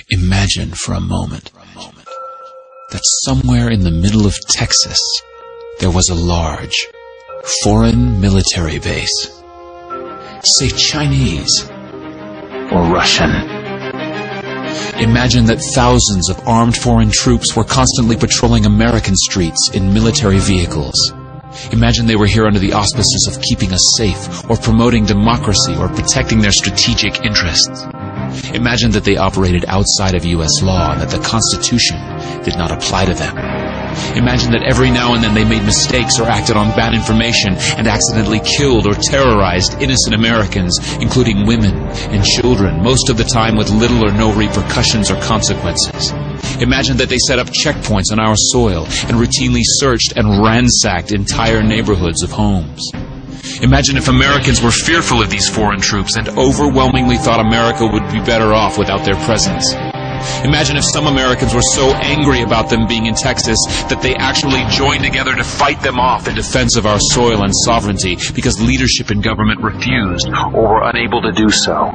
Imagine for a moment that somewhere in the middle of Texas there was a large foreign military base, say Chinese or Russian. Imagine that thousands of armed foreign troops were constantly patrolling American streets in military vehicles. Imagine they were here under the auspices of keeping us safe, or promoting democracy, or protecting their strategic interests. Imagine that they operated outside of U.S. law and that the Constitution did not apply to them. Imagine that every now and then they made mistakes or acted on bad information and accidentally killed or terrorized innocent Americans, including women and children, most of the time with little or no repercussions or consequences. Imagine that they set up checkpoints on our soil and routinely searched and ransacked entire neighborhoods of homes. Imagine if Americans were fearful of these foreign troops and overwhelmingly thought America would be better off without their presence. Imagine if some Americans were so angry about them being in Texas that they actually joined together to fight them off in defense of our soil and sovereignty because leadership in government refused or were unable to do so.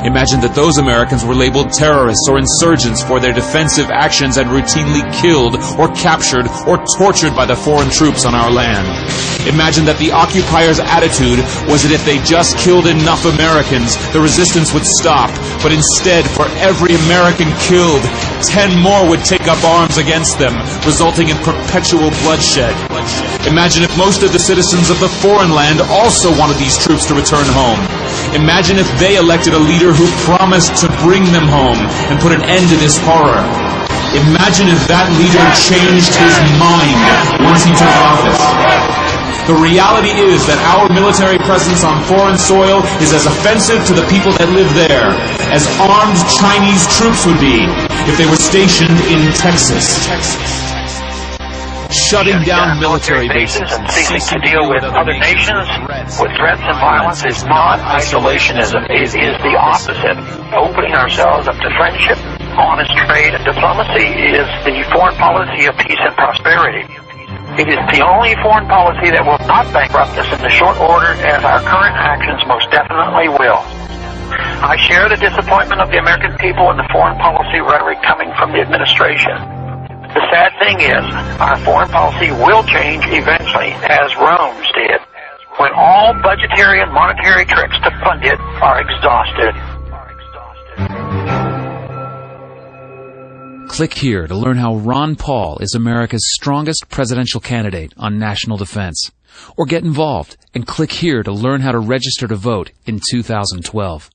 Imagine that those Americans were labeled terrorists or insurgents for their defensive actions and routinely killed or captured or tortured by the foreign troops on our land. Imagine that the occupiers' attitude was that if they just killed enough Americans, the resistance would stop, but instead, for every American killed, 10 more would take up arms against them, resulting in perpetual bloodshed. Imagine if most of the citizens of the foreign land also wanted these troops to return home. Imagine if they elected a leader who promised to bring them home and put an end to this horror. Imagine if that leader changed his mind once he took office. The reality is that our military presence on foreign soil is as offensive to the people that live there as armed Chinese troops would be if they were stationed in Texas. Shutting down military bases and ceasing to deal with other nations with threats and violence is not isolationism. It is the opposite. Opening ourselves up to friendship, honest trade, and diplomacy is the foreign policy of peace and prosperity. It is the only foreign policy that will not bankrupt us in the short order, as our current actions most definitely will. I share the disappointment of the American people in the foreign policy rhetoric coming from the administration. The sad thing is, our foreign policy will change eventually, as Rome's did, when all budgetary and monetary tricks to fund it are exhausted. Click here to learn how Ron Paul is America's strongest presidential candidate on national defense. Or get involved and click here to learn how to register to vote in 2012.